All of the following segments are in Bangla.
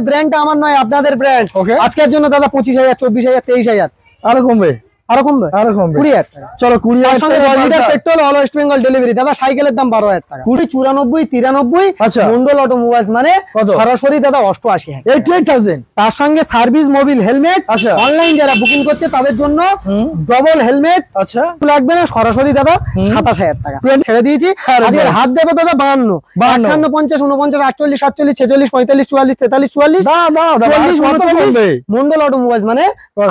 ব্র্যান্ডটা আমার নয়, আপনাদের ব্র্যান্ড। আজকের জন্য দাদা 25,000, 24,000, 23,000 আরো কমবে, আরো কমবে, 20,000 চলো 20,000 সঙ্গে 10 litre petrol, all West Bengal delivery. দাদা সাইকেলের দাম 12,000 টাকা। 94, 93। আচ্ছা, মন্ডল অটোমোবাইলস মানে সরাসরি দাদা 88,000, 88,000। তার সঙ্গে সার্ভিস মোবিল হেলমেট। আচ্ছা, অনলাইন যারা বুকিং করছে তাদের জন্য ডবল হেলমেট। আচ্ছা, লাগবে না, সরাসরি দাদা 27,000 টাকা ছেড়ে দিয়েছি। আজকে হাত দেবে দাদা 52, 58, 50, 49, 48, 47, 46, 45, 44, 43, 44, 40, 39। মন্ডল অটোমোবাইলস মানে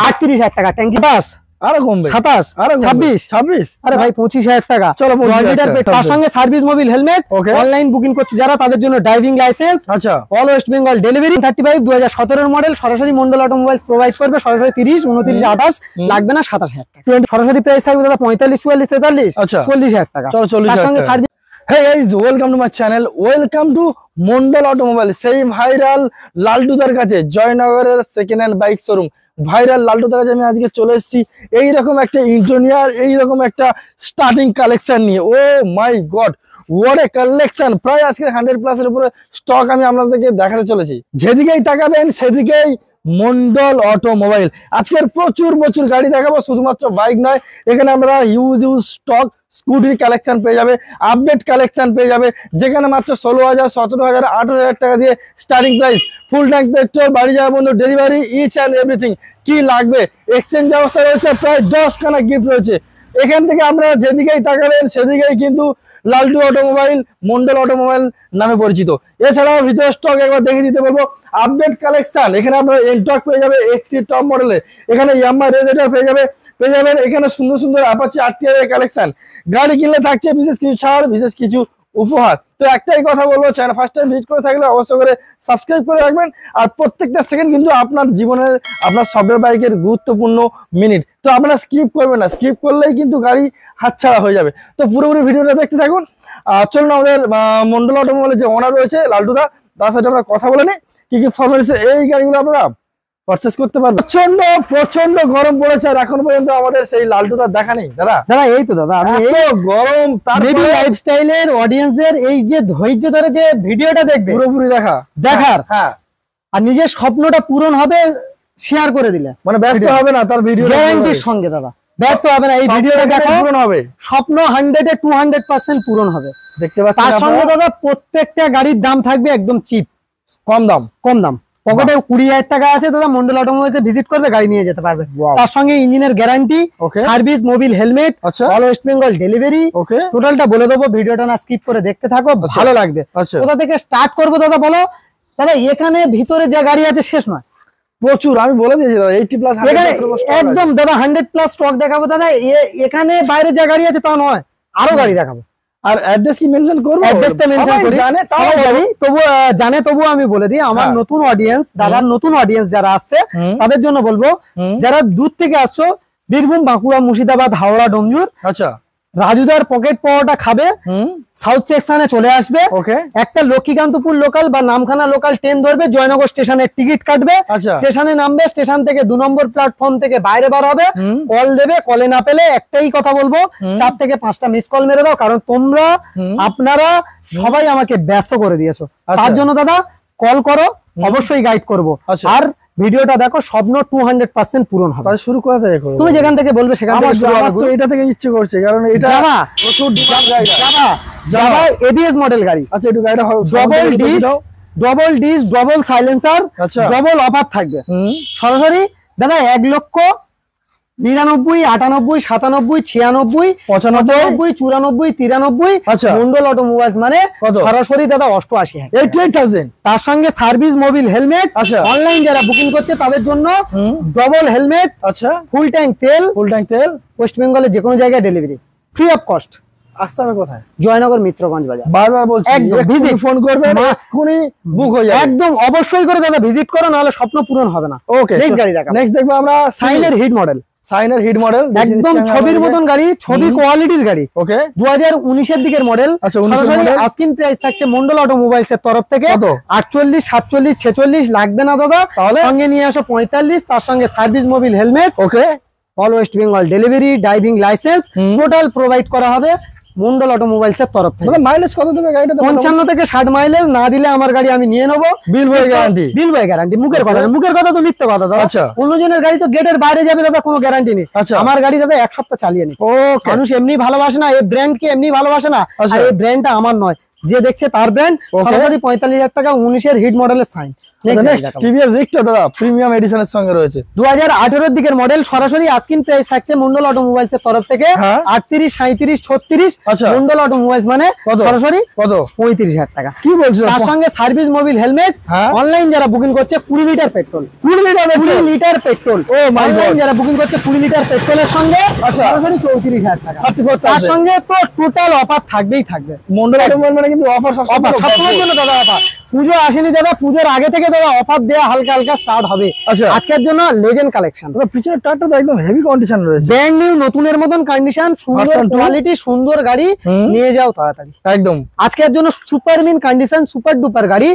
38,000 টাকা। ট্যাঙ্কি বাস আরো কমবে, 27, 26। আরে ভাই 25,000 টাকা। চলো 25,000 টাকা। তার সঙ্গে service Mobil helmet. Online booking করছে যারা তাদের জন্য ড্রাইভিং লাইসেন্স। আচ্ছা, all West Bengal delivery. 35, 2017 model সরাসরি মন্ডল অটোমোবাইলস প্রোভাইড করবে। সরাসরি 30, 29, 28 লাগবে না, 27,000 টাকা। সরাসরি প্রাইস থাকবে দাদা 45, 44, 43, 40,000 টাকা। চলো 40,000 তার সঙ্গে service. Hey guys, welcome to my channel. Welcome to Mondal automobile, সেই ভাইরাল লালটুদার কাছে, জয়নগরের second hand bike showroom. Viral লালটুদার কাছে আমি আজকে চলে এসেছি এইরকম একটা ইন্টেরিয়র, এইরকম একটা স্টার্টিং কালেকশন নিয়ে। ও মাই গড, what a কালেকশন! প্রায় আজকে 100+ এর উপরে স্টক আমি আপনাদেরকে দেখাতে চলেছি। যেদিকেই তাকাবেন সেদিকেই মন্ডল অটোমোবাইল। আজকের প্রচুর গাড়ি দেখাবো, শুধুমাত্র বাইক নয়, এখানে আমরা হিউজ স্টক স্কুটির কালেকশন পেয়ে যাবে, আপডেট কালেকশন পেয়ে যাবে, যেখানে মাত্র 16,000, 17,000, 18,000 টাকা দিয়ে starting price. Full tank petrol, বাড়ি যাওয়া বন্ধু ডেলিভারি, ইচ অ্যান্ড এভরিথিং। কি লাগবে, এক্সচেঞ্জ ব্যবস্থা রয়েছে, প্রায় 10খানা গিফট রয়েছে। এখান থেকে আপনারা যেদিকেই তাকাবেন সেদিকেই কিন্তু লালটু অটোমোবাইল, মন্ডল অটোমোবাইল নামে পরিচিত। এছাড়াও ভিতরে স্টক একবার দেখে দিতে বলবো। আপডেট কালেকশন, এখানে আপনারা এনটক পেয়ে যাবে এক্সি টপ মডেলে, এখানে ইয়ামাহা রেজেটার পেয়ে যাবেন এখানে সুন্দর অ্যাপাচি RTR এর কালেকশন। গাড়ি কিনলে থাকছে বিশেষ কিছু ছাড়, বিশেষ কিছু উপহার। তো একটাই কথা বলবো, চ্যানেল ফার্স্ট টাইম ভিজিট করে থাকলে অবশ্যই করে সাবস্ক্রাইব করে রাখবেন। আর প্রত্যেকটা সেকেন্ড কিন্তু আপনার জীবনের, আপনার সফটওয়্যার বাইকের গুরুত্বপূর্ণ মিনিট। তো আপনারা স্কিপ করবেন না, স্কিপ করলেই কিন্তু গাড়ি হাতছাড়া হয়ে যাবে। তো পুরোপুরি ভিডিওটা দেখতে থাকুন। আর চলুন আমাদের মন্ডল অটোমোবাইলের যে ওনার রয়েছে লালটুদা, তার সাথে আমরা কথা বলে নিই কি ফরম্যাটে এই গাড়িগুলো আপনারা পারচেজ করতে পারবেন। প্রচন্ড গরম পড়েছে, আর এখন পর্যন্ত আমাদের সেই লালটুদার দেখা নেই। দাদা এই তো দাদা আমি গরম, তার লাইফস্টাইলের অডিয়েন্সের এই যে ধৈর্য ধরে যে ভিডিওটা দেখবে, পুরোপুরি দেখার, হ্যাঁ, আর নিজের স্বপ্নটা পূরণ হবে শেয়ার করে দিলে, মানে ব্যর্থ হবে না তার ভিডিও গ্যারান্টির সঙ্গে। দাদা ব্যর্থ হবে না, এই ভিডিওটা দেখো, পূরণ হবে, স্বপ্ন 100 এ 200% পূরণ হবে। দেখতে পাচ্ছেন তার সঙ্গে দাদা প্রত্যেকটা গাড়ির দাম থাকবে একদম চিপ, কম দাম। পকেটে 20,000 টাকা আছে দাদা, মন্ডল অটোমোবাইলসে ভিজিট করবে, গাড়ি নিয়ে যেতে পারবে। তার সঙ্গে ইঞ্জিনের guarantee, service Mobil helmet, all West Bengal delivery. টোটালটা বলে দেবো, ভিডিওটা না স্কিপ করে দেখতে থাকো, ভালো লাগবে। কোথা থেকে স্টার্ট করবো দাদা বলো? দাদা এখানে ভিতরে যে গাড়ি আছে শেষ নয়, প্রচুর। আমি বলে দিয়েছি দাদা 80+ একদম দাদা 100+ স্টক দেখাবো দাদা। এখানে বাইরে যে গাড়ি আছে তা নয়, আরো গাড়ি দেখাবো। আর অ্যাড্রেস কি মেনশন করব? অ্যাড্রেসটা মেনশন করি, তবু আমি বলে দিই, আমার নতুন অডিয়েন্স, দাদার নতুন অডিয়েন্স যারা আসছে তাদের জন্য বলবো, যারা দূর থেকে আসছো, বীরভূম, বাঁকুড়া, মুর্শিদাবাদ, হাওড়া, ডোমজুর, আচ্ছা, রাজুদার পকেট পাওয়াটা খাবে, সাউথ সেকশনে চলে আসবে। একটা লক্ষ্মীকান্তপুর লোকাল বা নামখানা লোকাল ট্রেন ধরবে, জয়নগর স্টেশনের টিকিট কাটবে, স্টেশনে নামবে, স্টেশন থেকে 2 নম্বর প্ল্যাটফর্ম থেকে বাইরে বার হবে, কল দেবে। কলে না পেলে একটাই কথা বলবো, 4 থেকে 5টা মিস কল মেরে দাও, কারণ আপনারা সবাই আমাকে ব্যস্ত করে দিয়েছো। তার জন্য দাদা কল করো, অবশ্যই গাইড করবো। আর ভিডিওটা দেখো, স্বপ্ন 200% পূরণ হবে। শুরু কোথা থেকে করব? তুমি যেখান থেকে বলবে সেখান থেকে শুরু হবে। তো এটা থেকে ইচ্ছে করছে, কারণ এটা প্রচুর ডিমান্ড গাড়ি, জাভা এবিএস মডেল গাড়ি। আচ্ছা, একটু গাড়িটা double disc, double silencer, double offer থাকবে। সরাসরি দাদা 1,99,000, 98, 97, 96, 95, 94, 93। মন্ডল অটোমোবাইলস মানে সরাসরি দাদা 88,000। তার সঙ্গে সার্ভিস মোবিল হেলমেট। অনলাইন যারা বুকিং করছে তাদের জন্য ডবল হেলমেট, আচ্ছা, ফুল ট্যাঙ্ক তেল, ওয়েস্ট বেঙ্গলের যে কোনো জায়গায় ডেলিভারি, ফ্রি অফ কস্ট। আসতে হবে কোথায়? জয়নগর মিত্রগঞ্জ বাজার। বারবার বলছি, একদম ফোন করবে, এক্ষুনি বুক হয়ে যাবে। একদম অবশ্যই করে দাদা ভিজিট করো, নাহলে স্বপ্ন পূরণ হবে না। ওকে, নেক্সট গাড়ি দেখাবো। নেক্সট দেখবো আমরা সাইনের হিট মডেল, একদম ছবির মতন গাড়ি, ছবি কোয়ালিটির গাড়ি। ওকে, 2019 এর দিকের মডেল। আচ্ছা, আস্কিং প্রাইস থাকছে মন্ডল অটোমোবাইলস এর তরফ থেকে 48, 47, 46 লাগবে না দাদা, তাহলে সঙ্গে নিয়ে আসো 45। তার সঙ্গে service Mobil helmet, okay, all West Bengal delivery, driving licence total provide করা হবে। মন্ডল অটোমোবাইলস এর তরফ থেকে। মাইলেজ কত দেবে গাড়িটা? 55 থেকে 60 মাইলেজ, না দিলে আমার গাড়ি আমি নিয়ে নেবো। বিল বই গ্যারান্টি? বিল বই গ্যারান্টি, মুখের কথা না, মুখের কথা তো মিথ্যে কথা দাদা। আচ্ছা। অন্যজনের গাড়ি তো গেটের বাইরে যাবে দাদা, কোনো গ্যারান্টি নেই। আচ্ছা। আমার গাড়ি দাদা 1 সপ্তাহ চালিয়ে নি। ওকে। মানুষ এমনি ভালোবাসে না, এই ব্র্যান্ডকে এমনি ভালোবাসে না, আর এই ব্র্যান্ডটা আমার নয়, যে দেখছে তার ব্র্যান্ড। সরাসরি 45,000 টাকা 19 এর হিট মডেলের সাইন। নেক্সট টিভিএস ভিক্টর দাদা প্রিমিয়াম এডিশনের সঙ্গে রয়েছে, 2018 এর দিকের মডেল। সরাসরি আস্কিং প্রাইস থাকছে মন্ডল অটোমোবাইলস এর তরফ থেকে 38, 37, 36। আচ্ছা। মন্ডল অটোমোবাইলস মানে সরাসরি কত? 35,000 টাকা। কি বলছো? তার সঙ্গে সার্ভিস মোবিল হেলমেট, অনলাইন যারা বুকিং করছে 20 লিটার পেট্রোল, 20 লিটার পেট্রোল। ও মাই গড, যারা বুকিং করছে 20 লিটার পেট্রোলের সঙ্গে সরাসরি 34,000 টাকা। তার সঙ্গে তো টোটাল অফার থাকবেই থাকবে। মন্ডল অটোমোবাইল মানে কিন্তু অফার সবসময়ের জন্য দাদা অফার। পুজো আসেনি দাদা, পুজোর আগে থেকে দাদা অফার দেওয়া হালকা হালকা স্টার্ট হবে। আচ্ছা। আজকের জন্য লেজেন্ড কালেকশন। পিছনের টায়ারটা তো একদম হেভি কন্ডিশন রয়েছে, ব্র্যান্ড নিউ, নতুনের মতন কন্ডিশন, সুন্দর কোয়ালিটি, সুন্দর গাড়ি, নিয়ে যাও তাড়াতাড়ি একদম। আজকের জন্য super mint condition, super duper গাড়ি,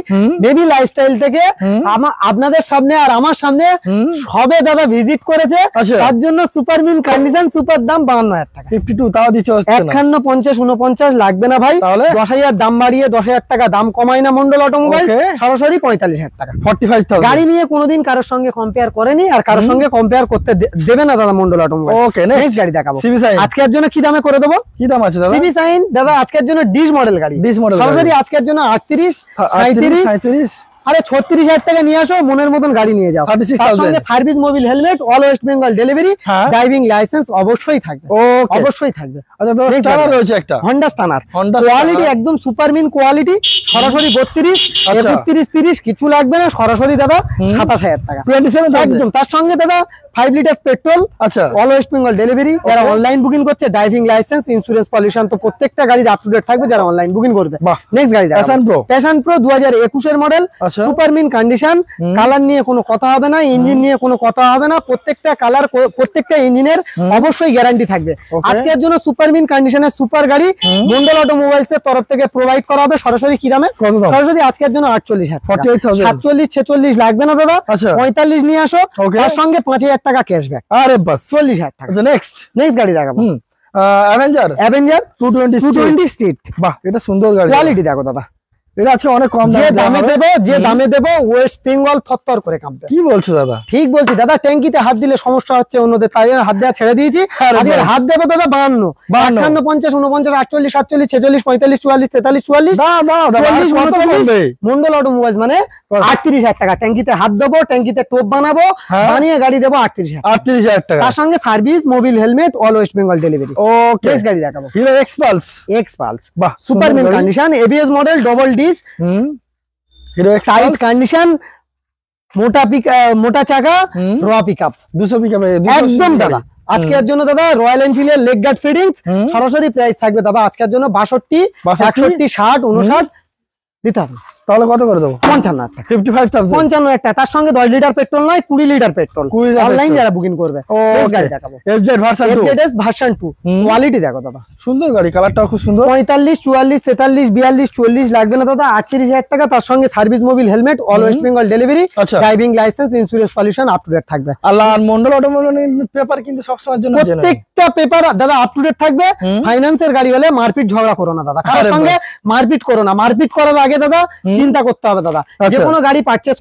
বেবি লাইফস্টাইল থেকে আপনাদের সামনে আর আমার সামনে সবে দাদা ভিজিট করেছে। তার জন্য সুপার মিন কন্ডিশন, সুপার দাম 52,000 টাকা। 52 তাও দিচ্ছে 51, 50, 49 লাগবে না ভাই। 10,000 দাম বাড়িয়ে 10,000 টাকা দাম কমায় না মন্ডল অটোমোবাইল। সরাসরি 45,000 টাকা। 45,000 গাড়ি নিয়ে কোনোদিন কারোর সঙ্গে কম্পেয়ার করেনি, আর কারোর সঙ্গে কম্পেয়ার করতে দেবে না দাদা মন্ডল অটোমোবাইল। ওকে, নেক্সট গাড়ি দেখাবো। সিবি সাইন আজকের জন্য কি দামে করে দেবো? কি দাম আছে দাদা? সিবি সাইন দাদা আজকের জন্য ডিস মডেল গাড়ি, ডিস মডেল সরাসরি আজকের জন্য 38, 37। আরে 36,000 টাকা নিয়ে আসো, মনের মতন গাড়ি নিয়ে যাও। তার সঙ্গে service Mobil helmet, all West Bengal delivery, driving licence অবশ্যই থাকবে। অবশ্যই থাকবে। আচ্ছা তো স্টানার রয়েছে একটা, হন্ডা স্টানার, কোয়ালিটি একদম সুপার মিন কোয়ালিটি। সরাসরি 32, 31, 30 কিছু লাগবে না, সরাসরি দাদা 27,000 টাকা, 27 একদম। তার সঙ্গে দাদা 5 লিটার পেট্রোল, আচ্ছা, অল ওয়েস্ট বেঙ্গল ডেলিভারি। যারা অনলাইন বুকিং করছে, ড্রাইভিং লাইসেন্স, ইন্স্যুরেন্স, পলিউশন তো প্রত্যেকটা গাড়ি আপ টু ডেট থাকবে যারা অনলাইন বুকিং করবে। নেক্সট গাড়ি প্যাশন প্রো 2021 এর model, super mint condition. Colour নিয়ে কোনো কথা হবে না, ইঞ্জিন নিয়ে কোনো কথা হবে না, প্রত্যেকটা কালার, প্রত্যেকটা ইঞ্জিনের অবশ্যই গ্যারান্টি থাকবে। আজকের জন্য সুপার মিন কন্ডিশনের সুপার গাড়ি মন্ডল অটোমোবাইলস এর তরফ থেকে প্রোভাইড করা হবে। সরাসরি কি দামে? সরাসরি আজকের জন্য 48,000, 47, 46 লাগবে না দাদা, 45 নিয়ে আসো। তার সঙ্গে 5,000 টাকা ক্যাশব্যাক। আরে বাস, 40,000 টাকা। নেক্সট গাড়ি দেখাবো, অ্যাভেঞ্জার 220 স্ট্রিট। বাহ, এটা সুন্দর গাড়ি। কোয়ালিটি দেখো দাদা, এটা আজকে অনেক কম দামে দেবো ওয়েস্ট বেঙ্গল থরথর করে কাঁপবে। কি বলছো দাদা? ঠিক বলছি দাদা, ট্যাঙ্কিতে হাত দিলে সমস্যা হচ্ছে অন্যদের, তাই হাত দেওয়া ছেড়ে দিয়েছি। হাত দেবো দাদা 52, 51, 50, 49, 48, 47, 46, 45, 44, 43, 44, 49। মন্ডল অটোমোবাইলস মানে 38,000 টাকা। ট্যাঙ্কিতে হাত দেবো, ট্যাঙ্কিতে টোপ বানাবো, বানিয়ে গাড়ি দেবো 38,000 টাকা। তার সঙ্গে service, Mobil helmet, all West Bengal delivery. Okay, গাড়ি দেখাবো হিরো এক্সপালস। বাহ, super mint condition, ABS model, double disc, Hero tight condition, মোটা চাকা, র পিকআপ, 200 পিকআপ একদম দাদা। আজকের জন্য দাদা রয়্যাল এনফিল্ডের লেগ গার্ড ফিটিংস, সরাসরি প্রাইস থাকবে দাদা আজকের জন্য 62, 61, 60, 59 দিতে হবে। তাহলে কত করে দেবো? 55,000 টাকা, 55,000 টাকা। তার সঙ্গে 10 লিটার পেট্রোল নয়, 20 লিটার পেট্রোল, অনলাইন যারা বুকিং করবে। FZ ভার্সন 2, কোয়ালিটি দেখো দাদা, সুন্দর গাড়ি, কালারটাও খুব সুন্দর। 45, 44, 43, 42, 40 লাগবে না দাদা, 38,000 টাকা। তার সঙ্গে service Mobil helmet, all West Bengal delivery, driving licence, insurance, pollution up to date থাকবে। আর মন্ডল অটোমোবাইল পেপার কিন্তু সবসময়ের জন্য প্রত্যেকটা পেপার দাদা আপ টু ডেট থাকবে। ফাইন্যান্সের গাড়ি হলে মারপিট ঝগড়া করো না দাদা, কারোর সঙ্গে মারপিট করো না। মারপিট করার আগে দাদা চিন্তা করতে হবে দাদা। যে কোনো গাড়ি পারচেস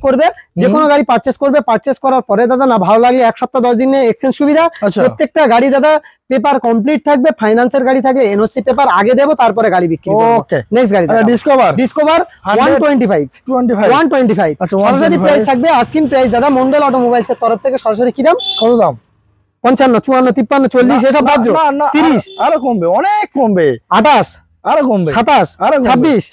করবে, পারচেস করার পরে দাদা না ভালো লাগলে 1 সপ্তাহ 10 দিনে এক্সচেঞ্জ সুবিধা। প্রত্যেকটা গাড়ি দাদা পেপার কমপ্লিট থাকবে। ফাইন্যান্সের গাড়ি থাকলে এনওসি পেপার আগে দেবো, তারপরে গাড়ি বিক্রি করব। নেক্সট গাড়ি ডিসকভার 125। সরাসরি প্রাইস থাকবে আস্কিং প্রাইস দাদা মন্ডল অটোমোবাইলস এর তরফ থেকে। সরাসরি কি দাম? কত দাম? 55, 54, 53, 40 এসব ভাবছো? 30 আরো কমবে, অনেক কমবে। 28, আরো কমবে, 27,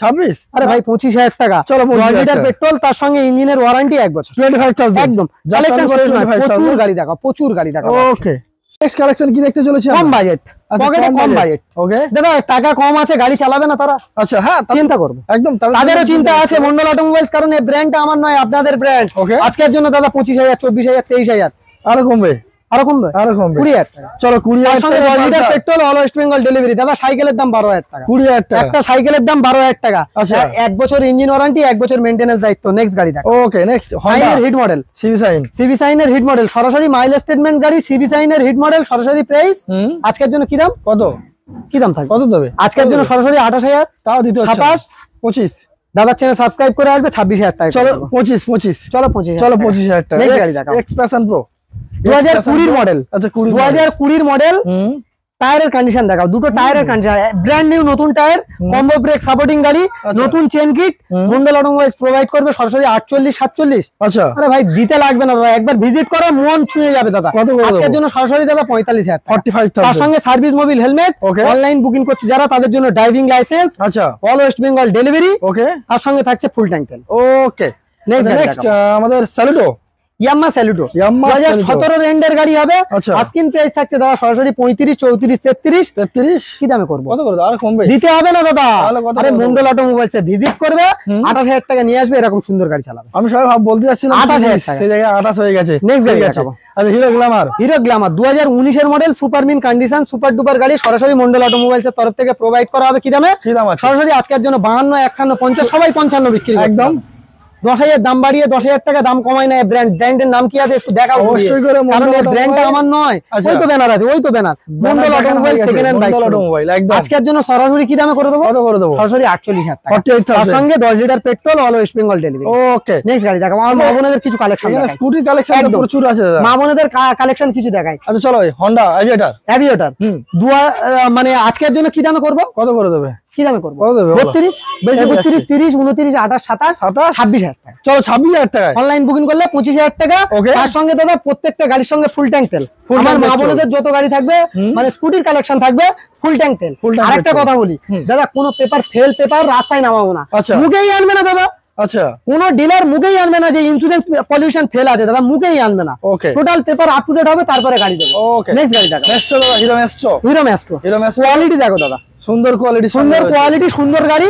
26। আরে ভাই 25,000 টাকা। চলো, 2 লিটার পেট্রোল, তার সঙ্গে ইঞ্জিনের ওয়ারেন্টি 1 বছর, 25,000 একদম। কালেকশন শেষ নয়, প্রচুর গাড়ি দেখাও, প্রচুর গাড়ি দেখাও। ওকে, নেক্সট কালেকশন কি দেখতে চলেছি? কম বাজেট, পকেটে কম বাজেট। ওকে দাদা, টাকা কম আছে, গাড়ি চালাবে না তারা। আচ্ছা, হ্যাঁ, চিন্তা করবো একদম, তাদেরও চিন্তা আছে মন্ডল অটোমোবাইলস, কারণ এই ব্র্যান্ডটা আমার নয়, আপনাদের ব্র্যান্ড। আজকের জন্য দাদা 25,000, 24,000, 23,000 আরো কমবে, আরো কমবে, 20,000 টাকা। চলো 20,000 সঙ্গে 10 litre petrol, all West Bengal delivery. দাদা সাইকেলের দাম 12,000 টাকা, 20,000 টাকা। একটা সাইকেলের দাম 12,000 টাকা। 1 বছর ইঞ্জিন ওয়ারেন্টি, 1 বছর মেইনটেনেন্স দায়িত্ব। নেক্সট গাড়ি দেখো। ওকে, নেক্সট সাইনের হিট মডেল, সিবি সাইনের হিট মডেল, সরাসরি মাইল স্টেটমেন্ট গাড়ি, সিবি সাইনের হিট মডেল। সরাসরি প্রাইস আজকের জন্য কি দাম? কত? কি দাম থাকবে? কত দেবে আজকের জন্য সরাসরি 28,000, তাও দিতে হচ্ছে 27, 25। দাদার চ্যানেল সাবস্ক্রাইব করে আসবে 26,000 টাকা। চলো 25 চলো 25, চলো 25,000 টাকা। Next গাড়ি দেখাও। X passion pro 2020 model. আচ্ছা 20 2020 মডেল। হুম টায়ারের কন্ডিশন দেখাও, দুটো টায়ারের কন্ডিশন, ব্র্যান্ড নিউ নতুন টায়ার, কম্বো ব্রেক সাপোর্টিং গাড়ি, নতুন chain kit, Mondal automobiles provide করবে সরাসরি 48, 47। আচ্ছা আরে ভাই দিতে লাগবে না দাদা, একবার ভিজিট করো মন ছুঁয়ে যাবে দাদা। কত করে আজকের দেবো? জন্য সরাসরি দাদা 45,000 টাকা। 45,000 তার সঙ্গে service Mobil helmet, Okay. Online booking করছে যারা তাদের জন্য ড্রাইভিং লাইসেন্স, আচ্ছা অল ওয়েস্ট বেঙ্গল ডেলিভারি, ওকে তার সঙ্গে থাকছে ফুল ট্যাঙ্ক তেল। ওকে। Next গাড়ি নেক্সট দেখাবো। আমাদের স্যালুটো ইয়াম্মা স্যালুটো Yamaha 2017 এন্ডের গাড়ি হবে। আচ্ছা। আস্কিন প্রাইস থাকছে দাদা সরাসরি 35, 34, 33। 33 কি দামে করবো? কত করে দাও? আর কমবে? দিতে হবে না দাদা। তাহলে কত আরে করে মন্ডল অটোমোবাইলসে ভিজিট করবে, 28,000 টাকা নিয়ে আসবে, এরকম সুন্দর গাড়ি চালাবে। আমি সবাই বলতে যাচ্ছিলাম 28,000 টাকা। সেই জায়গায় 28 হয়ে গেছে। Next গাড়ি ঠিক আছে। দেখাবো। আচ্ছা হিরো গ্ল্যামার হিরো গ্ল্যামার 2019 এর model, super mint condition, super duper গাড়ি, সরাসরি মন্ডল অটোমোবাইলস এর তরফ থেকে প্রোভাইড করা হবে। কি দামে? কি দাম আছে? সরাসরি আজকের জন্য 52, 51, 50 সবাই 55 বিক্রি করছে। একদম 10,000 দাম বাড়িয়ে 10,000 টাকা দাম কমায় না। ব্র্যান্ডের নাম কি আছে একটু দেখাও। অবশ্যই করে কারণ মন্ডল এই ব্র্যান্ডটা অটোমোবাইল। আমার নয়। আচ্ছা। ওই তো ব্যানার আছে, ওই তো banner Mondal automobile second hand bike. Mondal automobile একদম। আজকের জন্য সরাসরি কি দামে করে দেবো? কত করে দেবো? সরাসরি 48,000 টাকা। 48,000 তার সঙ্গে 10 litre petrol, all West Bengal delivery. Okay. Next গাড়ি দেখাবো। আমার মা বোনেদের কিছু কালেকশন এখানে দেখাই। স্কুটি কালেকশন একদম। প্রচুর আছে দাদা। মা বোনেদের কালেকশন কিছু দেখাই। আচ্ছা চলো হন্ডা অ্যাভিয়েটার অ্যাভিয়েটার হুম। মানে আজকের জন্য কি দামে করবো? কত করে দেবে? কি দামে করবো? কত দেবে বলো? 32, বেশি 32, 30, 29, 28, 27, 26,000 টাকা। চলো 26,000 টাকায়। অনলাইন বুকিং করলে 25,000 টাকা। Okay. তার সঙ্গে দাদা প্রত্যেকটা গাড়ির সঙ্গে ফুল ট্যাঙ্ক তেল। Full আমার tank মা petrol। বোনেদের যত গাড়ি থাকবে, মানে স্কুটির কালেকশন থাকবে, ফুল ট্যাঙ্ক তেল। Full tank আরেকটা petrol। কথা বলি দাদা, কোনো পেপার রাস্তায় নামাবো না। আচ্ছা। মুখেই আনবে না দাদা, আচ্ছা কোন ডিলার মুখেই আনবে না যে ইন্স্যুরেন্স পলিউশন ফেল আছে দাদা, মুখেই আনবে না। Okay total paper up to date হবে, তারপরে গাড়ি দেবো। ওকে। নেক্সট গাড়ি দেখো। নেক্সট চলো hero Maestro. Hero Maestro hero Maestro quality দেখো দাদা, সুন্দর কোয়ালিটি সুন্দর কোয়ালিটি, সুন্দর গাড়ি।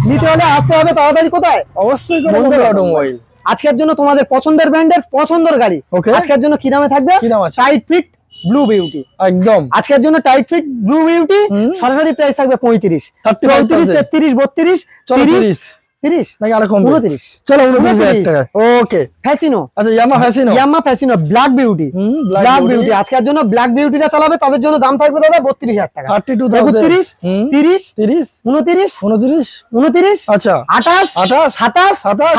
নিতে হলে আসতে হবে তাড়াতাড়ি। কোথায়? অবশ্যই করে মন্ডল মন্ডল অটোমোবাইলস। অটোমোবাইল। আজকের জন্য তোমাদের পছন্দের ব্র্যান্ডের পছন্দের গাড়ি। Okay. আজকের জন্য কি দামে থাকবে? কি দাম আছে? Tight fit blue beauty. একদম আজকের জন্য টাইট ফিট ব্লু বিউটি সরাসরি প্রাইস থাকবে 35, 34, 33, 32, চলো 30, 30 নাকি আরো কমবে? 29। চলো 29,000 টাকা। ওকে। ফ্যাসিনো, আচ্ছা Yamaha Fascino Yamaha Fascino black beauty. Black black Beauty। Beauty আজকের জন্য ব্ল্যাক বিউটিটা চালাবে, তাদের জন্য দাম থাকবে দাদা 32,000 টাকা। 32,000 32, 30, 30 29, 29 29, আচ্ছা 28, 28, 27,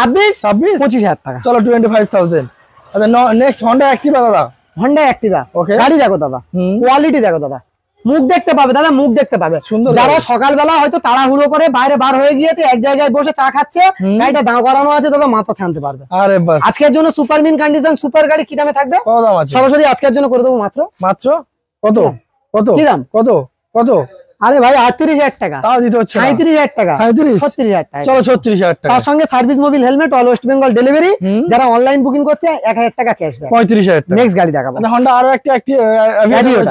26 25,000 টাকা। চলো 25,000। আচ্ছা নেক্সট হন্ডা অ্যাক্টিভা দাদা। Honda Activa Okay. গাড়ি দেখো দাদা, কোয়ালিটি দেখো দাদা, মুখ দেখতে পাবে দাদা, মুখ দেখতে পাবে। সুন্দর যারা গাড়ি। সকালবেলা হয়তো তাড়াহুড়ো করে বাইরে বার হয়ে গিয়েছে, এক জায়গায় বসে চা খাচ্ছে, গাড়িটা দাঁড় করানো আছে দাদা, মাথা ছানতে পারবে। আরে বাস আজকের জন্য সুপার মিন কন্ডিশন সুপার গাড়ি কি দামে থাকবে? কত দাম আছে? সরাসরি আজকের জন্য করে দেবো মাত্র মাত্র কত কত কি দাম? কত কত? আরে ভাই 38,000 টাকা, তাও দিতে হচ্ছে না। 37,000 টাকা, 37? 36,000 টাকা। চলো 36,000 টাকা। তার সঙ্গে service Mobil helmet, all West Bengal delivery. যারা অনলাইন বুকিং করছে 1,000 টাকা ক্যাশব্যাক। 35,000 টাকা। নেক্সট গাড়ি দেখাবো। আচ্ছা হন্ডা আরো একটা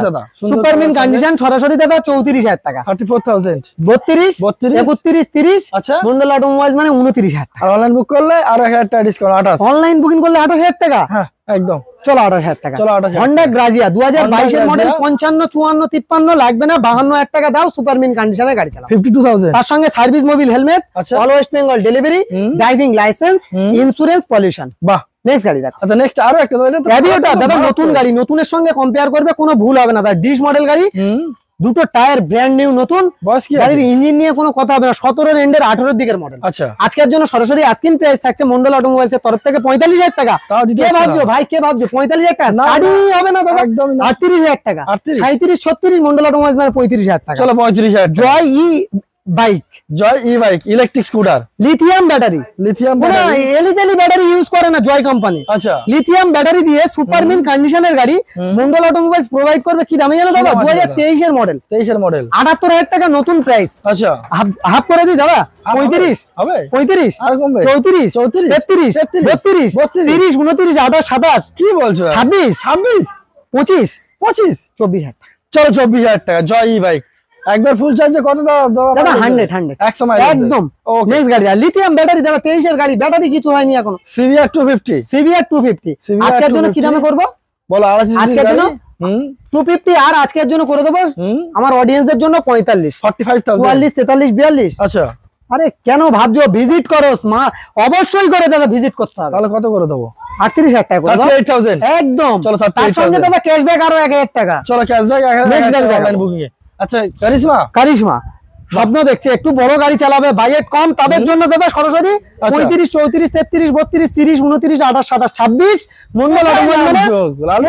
দাদা সুপার মিন কন্ডিশন সরাসরি দাদা 34,000 টাকা। 34,000 32, 32, 31, 30। আচ্ছা মন্ডল অটোমোবাইলস মানে 29,000 টাকা। আর অনলাইন বুক করলে আরো 1,000 টাকা ডিসকাউন্ট 28। অনলাইন বুকিং করলে 28,000 টাকা। হ্যাঁ একদম চলো 28,000 টাকা। চলো 28,000 হন্ডা গ্রাজিয়া 2022 এর মডেল, Grazia। 55, 54, 53 লাগবে না, 52,000 টাকা দাও, সুপার মিন কন্ডিশনে গাড়ি চালাও। 52,000 তার সঙ্গে সার্ভিস মোবিল হেলমেট, আচ্ছা। All West Bengal delivery, driving licence, insurance pollution. বাহ। নেক্সট গাড়ি দেখো। আচ্ছা নেক্সট আরো একটা দাদা অ্যাভিয়েটর দাদা, নতুন গাড়ি, নতুনের সঙ্গে কম্পেয়ার করবে কোনো ভুল হবে না দাদা। ডিশ মডেল গাড়ি, দুটো টায়ার ব্র্যান্ড নিউ নতুন, বয়স কি আছে? গাড়ির ইঞ্জিন নিয়ে কোনো কথা হবে না। 17 এন্ডের 18 দিকের মডেল। আচ্ছা আজকের জন্য সরাসরি আজকিন প্রাইস থাকছে মন্ডল অটোমোবাইলস এর তরফ থেকে 45,000 টাকা। তাও দিতে কে হচ্ছে ভাবছো না। ভাই, কে ভাবছো 45,000 টাকা? না, গাড়ি হবে না দাদা, একদমই না। 38,000 টাকা। 38? 37, 36 মন্ডল অটোমোবাইলস মানে 35,000 টাকা। চলো 35,000 টাকা। Joy e bike, Joy e bike electric scooter lithium battery, lithium কোনো এলইডি ব্যাটারি ইউজ করে না জয় কোম্পানি। আচ্ছা লিথিয়াম ব্যাটারি দিয়ে সুপার মিন কন্ডিশনের গাড়ি মন্ডল অটোমোবাইলস প্রোভাইড করবে। কি দামে জানো দাদা? দাম আছে দাদা? 2023 এর মডেল, 23 এর মডেল। 78,000 টাকা নতুন প্রাইস। আচ্ছা হাফ করে দিই দাদা, হাফ হবে? 35, হবে 35, আর কমবে? 34, 34, 33, 32, 30, 29, 28, 27, কি বলছো? 26, 26 25, 25 24,000 টাকা। চলো 24,000 টাকা। জয় ই বাইক একবার ফুল চার্জে কত দাদা 100 100 মাইলেজ একদম। ওকে নেক্সট গাড়ি লিথিয়াম ব্যাটারি দাদা, 23 এর গাড়ি, ব্যাটারি কিছু হয়নি এখনো। সিভিআর 250 সিবিআর 250 CBR আজকের জন্য কি 250 দামে করবো? বলো আজকের জন্য 250 আর আজকের জন্য করে দেবো আমার অডিয়েন্সের জন্য 45, 45,000 44, 43, 42। আচ্ছা আরে কেন ভাবছো? ভিজিট করো অবশ্যই করে দাদা, ভিজিট করতে হবে। তাহলে কত করে দেবো? 38,000 টাকা করে দাও। 38,000 একদম। চলো, তার 38,000 সঙ্গে দাদা ক্যাশব্যাক আরো 1,000 টাকা। চলো ক্যাশব্যাক Next গাড়ি দেখাবো। অনলাইন বুকিং এ। আচ্ছা কারিশমা কারিশমা স্বপ্ন দেখছে একটু বড় গাড়ি চালাবে, বাজেট কম, তাদের জন্য দাদা সরাসরি 35, 34, 33, 32, 30, 29, 28, 27, 26 মন্ডল অটোমোবাইল মানে